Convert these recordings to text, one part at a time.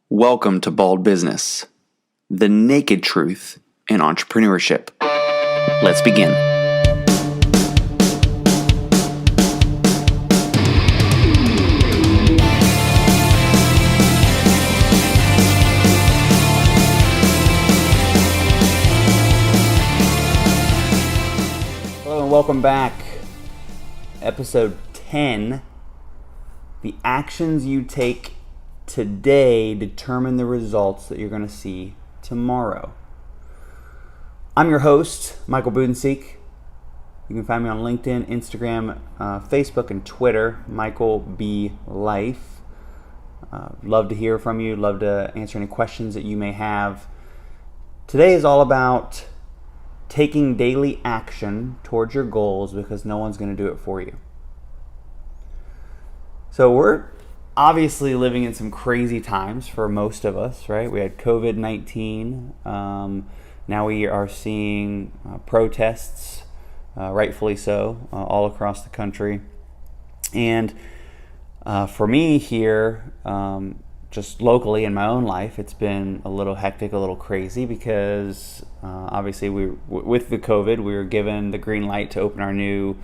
Welcome to Bald Business, the naked truth in entrepreneurship. Let's begin. Hello and welcome back. Episode 10, the actions you take today determine the results that you're going to see tomorrow. I'm your host, Michael Budenseek. You can find me on LinkedIn, Instagram, Facebook, and Twitter, Michael B. Life. Love to hear from you. Love to answer any questions that you may have. Today is all about taking daily action towards your goals because no one's going to do it for you. So we're obviously living in some crazy times for most of us, right? We had COVID-19. Now we are seeing protests, rightfully so, all across the country. And for me here, just locally in my own life, it's been a little hectic, a little crazy because obviously with the COVID, we were given the green light to open our new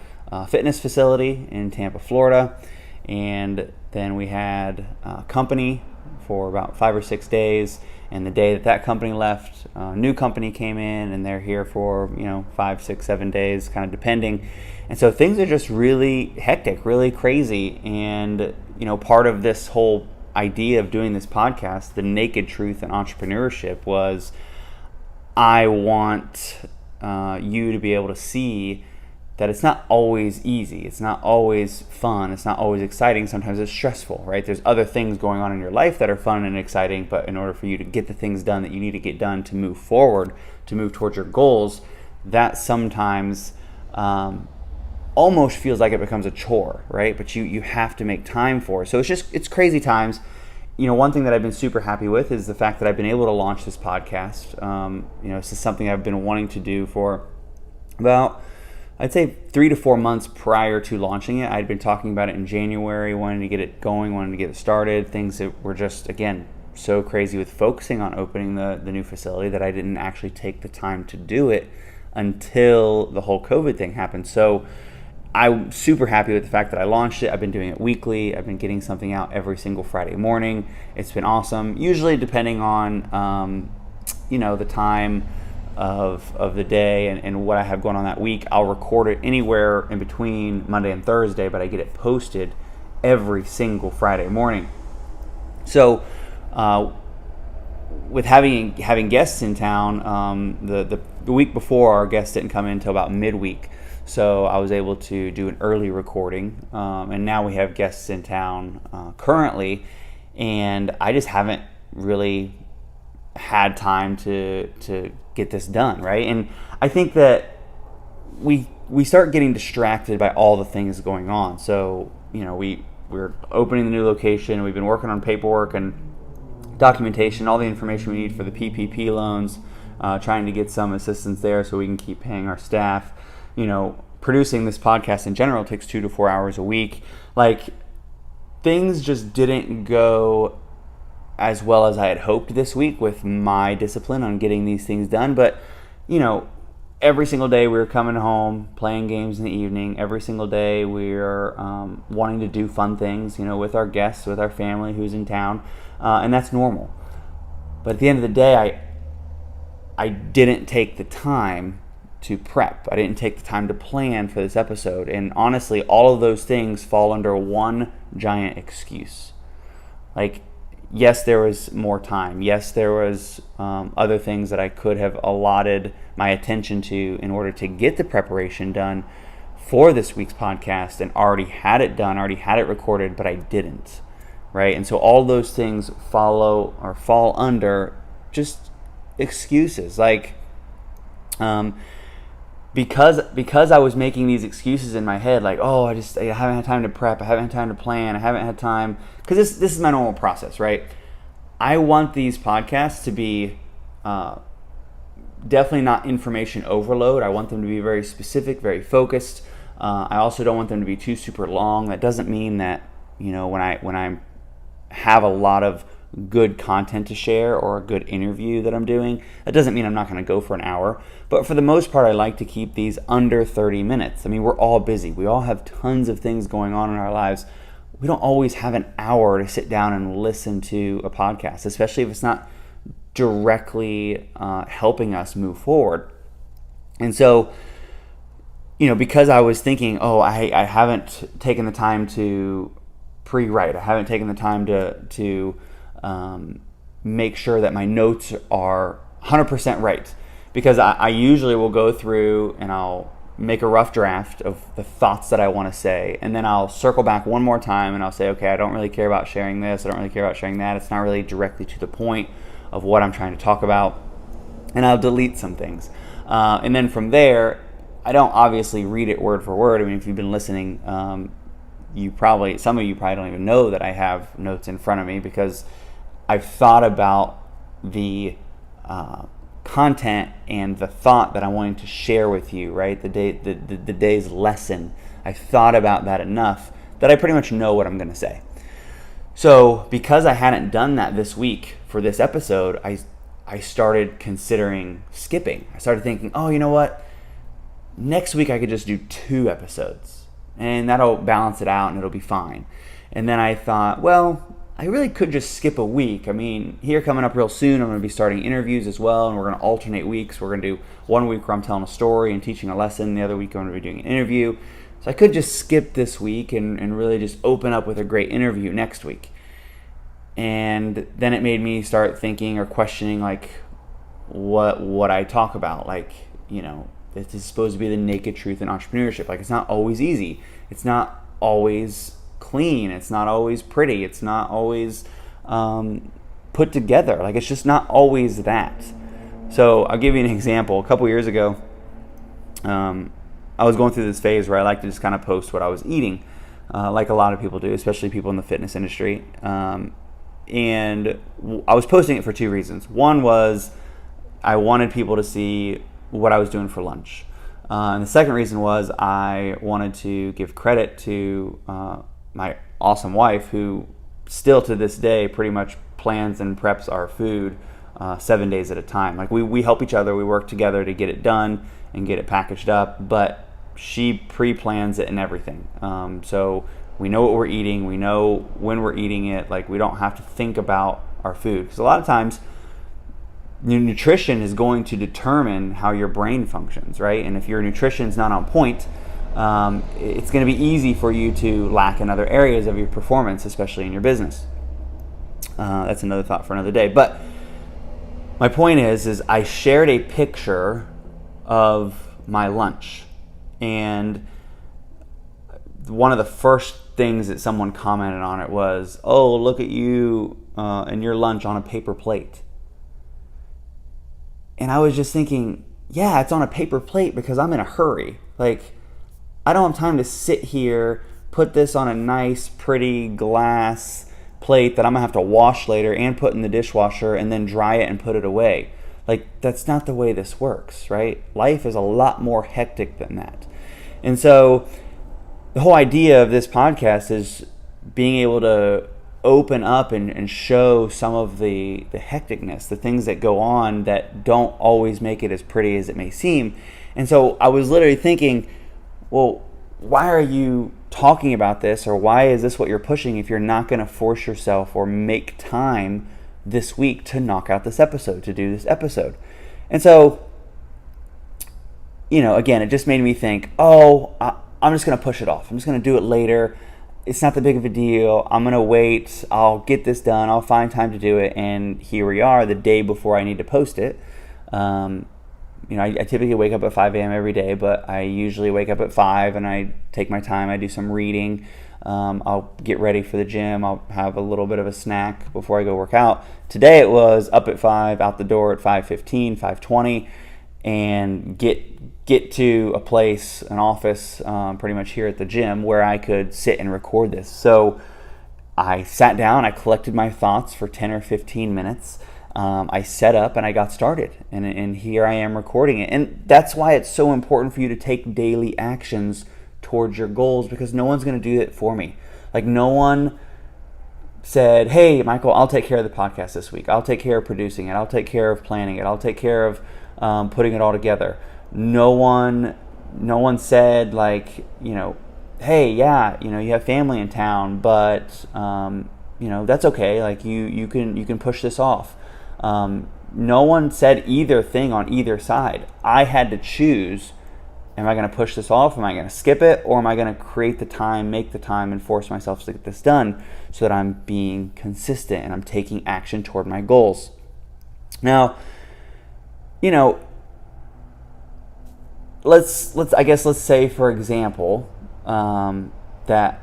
fitness facility in Tampa, Florida. And then we had a company for about 5 or 6 days. And the day that company left, a new company came in and they're here for, 5, 6, 7 days, kind of depending. And so things are just really hectic, really crazy. And, part of this whole idea of doing this podcast, The Naked Truth in Entrepreneurship, was I want you to be able to see that it's not always easy, it's not always fun, it's not always exciting, sometimes it's stressful, right? There's other things going on in your life that are fun and exciting, but in order for you to get the things done that you need to get done to move forward, to move towards your goals, that sometimes almost feels like it becomes a chore, right? But you have to make time for it. So it's crazy times. One thing that I've been super happy with is the fact that I've been able to launch this podcast. This is something I've been wanting to do for about, I'd say 3 to 4 months prior to launching it. I'd been talking about it in January, wanting to get it going, wanting to get it started. Things that were just, again, so crazy with focusing on opening the new facility that I didn't actually take the time to do it until the whole COVID thing happened. So I'm super happy with the fact that I launched it. I've been doing it weekly. I've been getting something out every single Friday morning. It's been awesome. Usually depending on, the time of the day and what I have going on that week, I'll record it anywhere in between Monday and Thursday, but I get it posted every single Friday morning. So with having guests in town, the week before, our guests didn't come in until about midweek, so I was able to do an early recording, and now we have guests in town currently, and I just haven't really had time to get this done, right? And I think that we start getting distracted by all the things going on. So, we're opening the new location. We've been working on paperwork and documentation, all the information we need for the PPP loans, trying to get some assistance there so we can keep paying our staff. Producing this podcast in general takes 2 to 4 hours a week. Like, things just didn't go as well as I had hoped this week with my discipline on getting these things done. But, every single day we were coming home, playing games in the evening. Every single day we were wanting to do fun things, with our guests, with our family who's in town. And that's normal. But at the end of the day, I didn't take the time to prep. I didn't take the time to plan for this episode. And honestly, all of those things fall under one giant excuse. Like, yes, there was more time. Yes, there was other things that I could have allotted my attention to in order to get the preparation done for this week's podcast and already had it done, already had it recorded, but I didn't, right? And so all those things fall under just excuses. Like, because I was making these excuses in my head, like, I haven't had time to prep, I haven't had time to plan, I haven't had time, because this is my normal process, right? I want these podcasts to be definitely not information overload. I want them to be very specific, very focused. I also don't want them to be too super long. That doesn't mean that, when I have a lot of good content to share or a good interview that I'm doing. That doesn't mean I'm not going to go for an hour, but for the most part, I like to keep these under 30 minutes. I mean, we're all busy. We all have tons of things going on in our lives. We don't always have an hour to sit down and listen to a podcast, especially if it's not directly helping us move forward. And so, because I was thinking, I haven't taken the time to pre-write. I haven't taken the time to make sure that my notes are 100% right. Because I usually will go through and I'll make a rough draft of the thoughts that I want to say, and then I'll circle back one more time and I'll say, okay, I don't really care about sharing this, I don't really care about sharing that, it's not really directly to the point of what I'm trying to talk about, and I'll delete some things. And then from there, I don't obviously read it word for word. I mean, if you've been listening, some of you probably don't even know that I have notes in front of me, because I've thought about the content and the thought that I'm wanting to share with you, right? The day's lesson. I thought about that enough that I pretty much know what I'm going to say. So because I hadn't done that this week for this episode, I started considering skipping. I started thinking, you know what? Next week I could just do 2 episodes and that'll balance it out and it'll be fine. And then I thought, well, I really could just skip a week. I mean, here coming up real soon, I'm going to be starting interviews as well, and we're going to alternate weeks. We're going to do one week where I'm telling a story and teaching a lesson. The other week I'm going to be doing an interview. So I could just skip this week and really just open up with a great interview next week. And then it made me start thinking or questioning, like, what I talk about. Like, this is supposed to be the naked truth in entrepreneurship. Like, it's not always easy. It's not always clean. It's not always pretty. It's not always put together. Like, it's just not always that. So I'll give you an example. A couple years ago, I was going through this phase where I like to just kind of post what I was eating, like a lot of people do, especially people in the fitness industry. And I was posting it for 2 reasons. One was I wanted people to see what I was doing for lunch. And the second reason was I wanted to give credit to my awesome wife, who still to this day pretty much plans and preps our food 7 days at a time. Like, we help each other, we work together to get it done and get it packaged up, but she pre-plans it and everything. So we know what we're eating, we know when we're eating it, like, we don't have to think about our food. Because a lot of times, your nutrition is going to determine how your brain functions, right? And if your nutrition's not on point, it's going to be easy for you to lack in other areas of your performance, especially in your business. That's another thought for another day. But my point is I shared a picture of my lunch, and one of the first things that someone commented on it was, "Oh, look at you and your lunch on a paper plate." And I was just thinking, yeah, it's on a paper plate because I'm in a hurry. Like, I don't have time to sit here, put this on a nice, pretty glass plate that I'm going to have to wash later and put in the dishwasher and then dry it and put it away. Like, that's not the way this works, right? Life is a lot more hectic than that. And so the whole idea of this podcast is being able to open up and show some of the hecticness, the things that go on that don't always make it as pretty as it may seem. And so I was literally thinking, well, why are you talking about this, or why is this what you're pushing if you're not going to force yourself or make time this week to knock out this episode, to do this episode? And so, again, it just made me think, I'm just going to push it off. I'm just going to do it later. It's not that big of a deal. I'm going to wait. I'll get this done. I'll find time to do it. And here we are, the day before I need to post it. I typically wake up at 5 a.m. every day, but I usually wake up at 5 and I take my time. I do some reading. I'll get ready for the gym. I'll have a little bit of a snack before I go work out. Today it was up at 5, out the door at 5:15, 5:20, and get to a place, an office, pretty much here at the gym, where I could sit and record this. So I sat down, I collected my thoughts for 10 or 15 minutes. I set up and I got started, and here I am recording it. And that's why it's so important for you to take daily actions towards your goals, because no one's going to do it for me. Like, no one said, hey, Michael, I'll take care of the podcast this week. I'll take care of producing it. I'll take care of planning it. I'll take care of putting it all together. No one said like, hey, yeah, you have family in town, but that's okay. Like you can push this off. No one said either thing on either side. I had to choose. Am I going to push this off? Am I going to skip it? Or am I going to create the time, make the time, and force myself to get this done so that I'm being consistent and I'm taking action toward my goals? Now, let's say, for example, that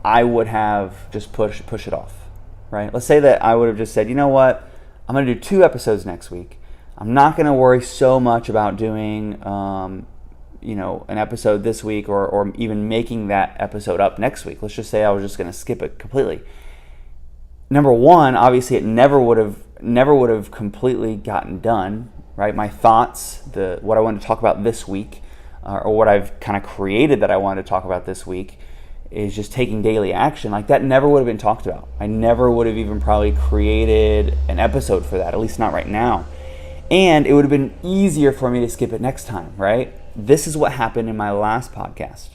I would have just push it off, right? Let's say that I would have just said, you know what? I'm going to do 2 episodes next week. I'm not going to worry so much about doing an episode this week or even making that episode up next week. Let's just say I was just going to skip it completely. Number one, obviously it never would have completely gotten done, right? My thoughts, what I wanted to talk about this week, or what I've kind of created that I wanted to talk about this week, is just taking daily action. Like that never would have been talked about. I never would have even probably created an episode for that, at least not right now. And it would have been easier for me to skip it next time, right? This is what happened in my last podcast.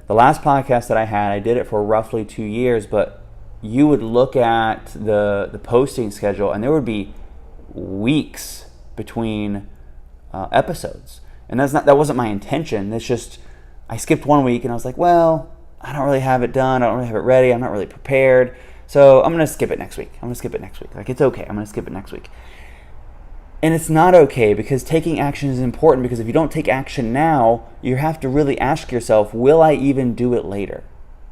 The last podcast that I had, I did it for roughly 2 years, but you would look at the posting schedule and there would be weeks between episodes. And that wasn't my intention. It's just, I skipped 1 week and I was like, well, I don't really have it done. I don't really have it ready. I'm not really prepared. So I'm going to skip it next week. Like, it's okay. I'm going to skip it next week. And it's not okay, because taking action is important, because if you don't take action now, you have to really ask yourself, will I even do it later?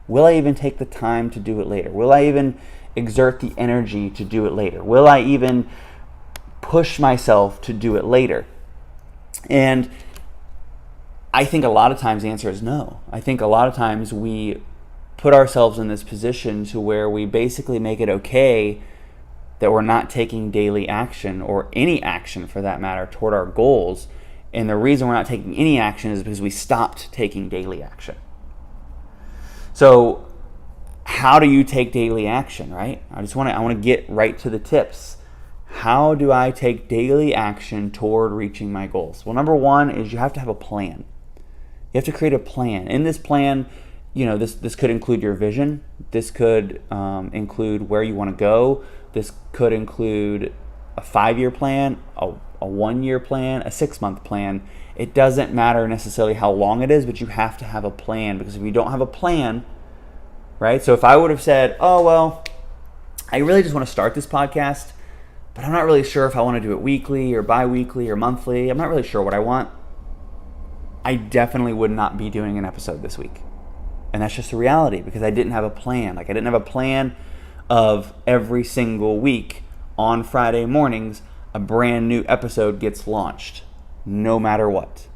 Will I even take the time to do it later? Will I even exert the energy to do it later? Will I even push myself to do it later? And I think a lot of times the answer is no. I think a lot of times we put ourselves in this position to where we basically make it okay that we're not taking daily action, or any action for that matter, toward our goals. And the reason we're not taking any action is because we stopped taking daily action. So how do you take daily action, right? I want to get right to the tips. How do I take daily action toward reaching my goals? Well, number one is you have to have a plan. You have to create a plan. In this plan, this could include your vision. This could include where you want to go. This could include a 5-year plan, a 1-year plan, a 6-month plan. It doesn't matter necessarily how long it is, but you have to have a plan, because if you don't have a plan, right? So if I would have said, oh, well, I really just want to start this podcast, but I'm not really sure if I want to do it weekly or bi-weekly or monthly. I'm not really sure what I want. I definitely would not be doing an episode this week. And that's just the reality, because I didn't have a plan. Like, I didn't have a plan of every single week on Friday mornings, a brand new episode gets launched, no matter what.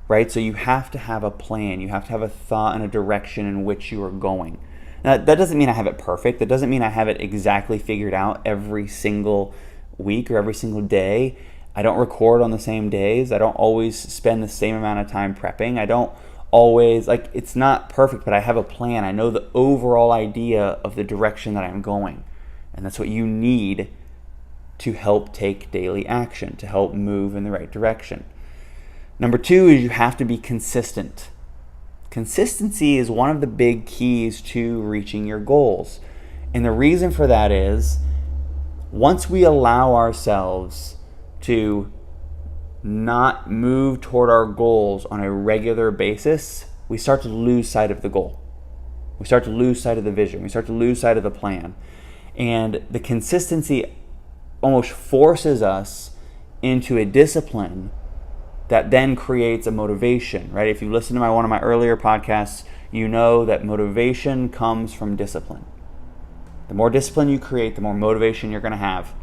Right? So you have to have a plan. You have to have a thought and a direction in which you are going. Now, that doesn't mean I have it perfect. That doesn't mean I have it exactly figured out every single week or every single day. I don't record on the same days. I don't always spend the same amount of time prepping. I don't always, it's not perfect, but I have a plan. I know the overall idea of the direction that I'm going. And that's what you need to help take daily action, to help move in the right direction. Number 2 is you have to be consistent. Consistency is one of the big keys to reaching your goals. And the reason for that is, once we allow ourselves to not move toward our goals on a regular basis, we start to lose sight of the goal. We start to lose sight of the vision. We start to lose sight of the plan. And the consistency almost forces us into a discipline that then creates a motivation, right? If you listen to one of my earlier podcasts, you know that motivation comes from discipline. The more discipline you create, the more motivation you're going to have.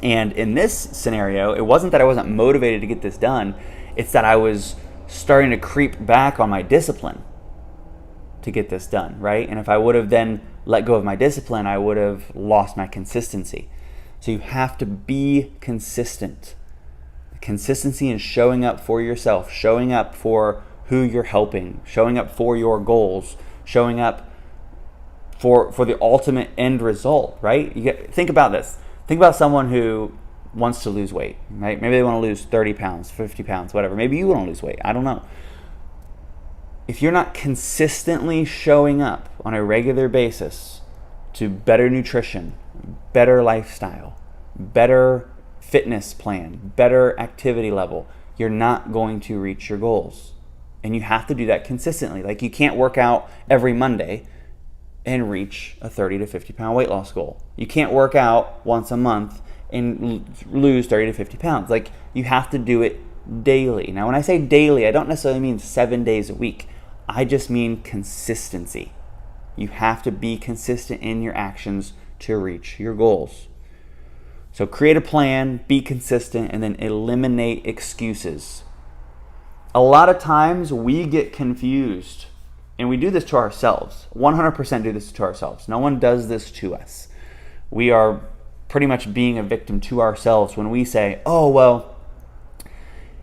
And in this scenario, it wasn't that I wasn't motivated to get this done. It's that I was starting to creep back on my discipline to get this done, right? And if I would have then let go of my discipline, I would have lost my consistency. So you have to be consistent. Consistency in showing up for yourself, showing up for who you're helping, showing up for your goals, showing up for the ultimate end result, right? Think about this. Think about someone who wants to lose weight, right? Maybe they want to lose 30 pounds, 50 pounds, whatever. Maybe you want to lose weight. I don't know. If you're not consistently showing up on a regular basis to better nutrition, better lifestyle, better fitness plan, better activity level, you're not going to reach your goals. And you have to do that consistently. Like, you can't work out every Monday and reach a 30 to 50 pound weight loss goal. You can't work out once a month and lose 30 to 50 pounds. Like, you have to do it daily. Now, when I say daily, I don't necessarily mean 7 days a week. I just mean consistency. You have to be consistent in your actions to reach your goals. So create a plan, be consistent, and then eliminate excuses. A lot of times we get confused, and we do this to ourselves. 100% do this to ourselves. No one does this to us. We are pretty much being a victim to ourselves when we say, oh, well,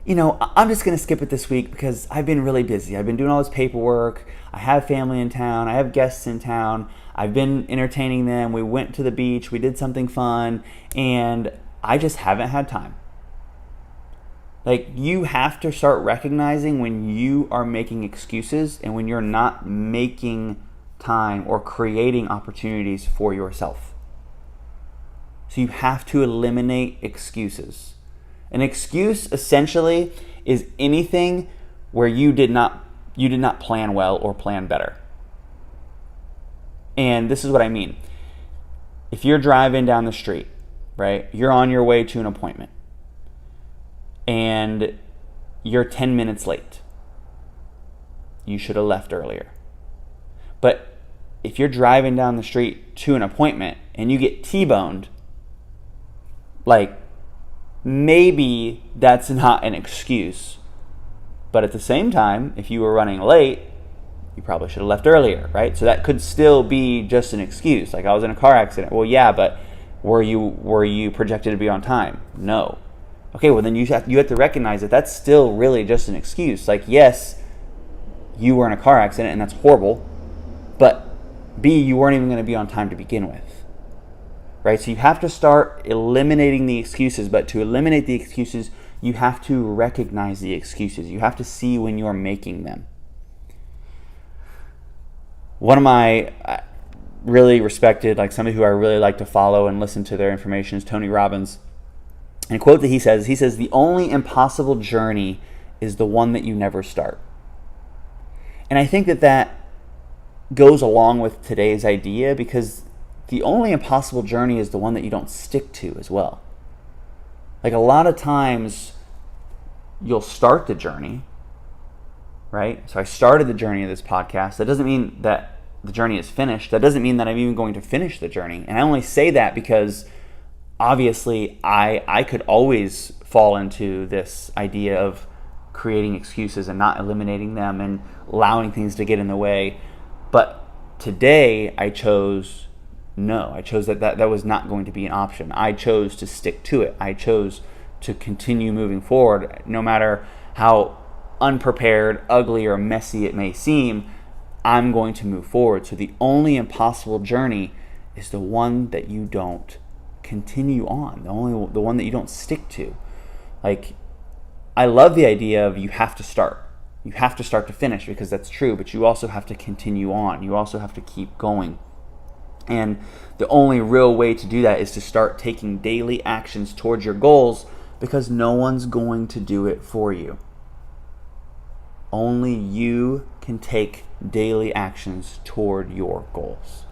I'm just going to skip it this week because I've been really busy. I've been doing all this paperwork. I have family in town. I have guests in town. I've been entertaining them. We went to the beach. We did something fun. And I just haven't had time. Like, you have to start recognizing when you are making excuses and when you're not making time or creating opportunities for yourself. So you have to eliminate excuses. An excuse essentially is anything where you did not plan well or plan better. And this is what I mean. If you're driving down the street, right? You're on your way to an appointment and you're 10 minutes late. You should have left earlier. But if you're driving down the street to an appointment and you get T-boned, like, maybe that's not an excuse. But at the same time, if you were running late, you probably should have left earlier, right? So that could still be just an excuse. Like, I was in a car accident. Well, yeah, but were you projected to be on time? No. Okay, well then you have to recognize that that's still really just an excuse. Like, yes, you were in a car accident and that's horrible, but B, you weren't even going to be on time to begin with. Right? So you have to start eliminating the excuses, but to eliminate the excuses, you have to recognize the excuses. You have to see when you're making them. One of my really respected, like somebody who I really like to follow and listen to their information, is Tony Robbins. And a quote that he says, the only impossible journey is the one that you never start. And I think that goes along with today's idea, because the only impossible journey is the one that you don't stick to as well. Like, a lot of times you'll start the journey, right? So I started the journey of this podcast. That doesn't mean that the journey is finished. That doesn't mean that I'm even going to finish the journey. And I only say that because obviously I could always fall into this idea of creating excuses and not eliminating them and allowing things to get in the way. But today I chose that was not going to be an option. I chose to stick to it. I chose to continue moving forward. No matter how unprepared, ugly, or messy it may seem, I'm going to move forward. So the only impossible journey is the one that you don't continue on, the one that you don't stick to. Like, I love the idea of you have to start. You have to start to finish, because that's true, but you also have to continue on. You also have to keep going. And the only real way to do that is to start taking daily actions towards your goals, because no one's going to do it for you. Only you can take daily actions toward your goals.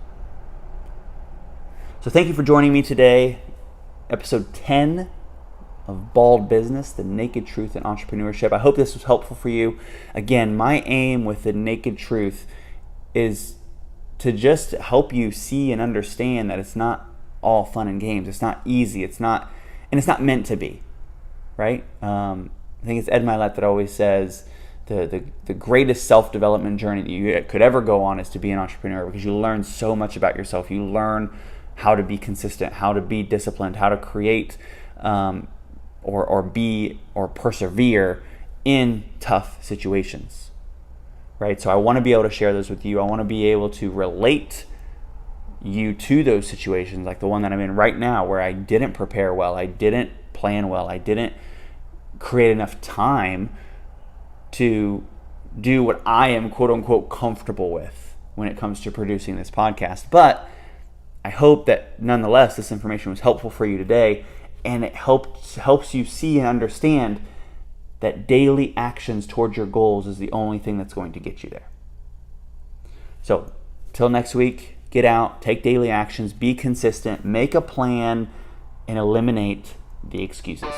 So thank you for joining me today. Episode 10 of Bald Business, the naked truth in entrepreneurship. I hope this was helpful for you. Again, my aim with the naked truth is to just help you see and understand that it's not all fun and games. It's not easy. It's not meant to be, right? I think it's Ed Milet that always says the greatest self-development journey that you could ever go on is to be an entrepreneur, because you learn so much about yourself. You learn how to be consistent, how to be disciplined, how to create or persevere in tough situations. Right? So I want to be able to share those with you. I want to be able to relate you to those situations, like the one that I'm in right now, where I didn't prepare well, I didn't plan well, I didn't create enough time to do what I am quote unquote comfortable with when it comes to producing this podcast. But I hope that nonetheless this information was helpful for you today, and it helps you see and understand that daily actions towards your goals is the only thing that's going to get you there. So till next week, get out, take daily actions, be consistent, make a plan, and eliminate the excuses.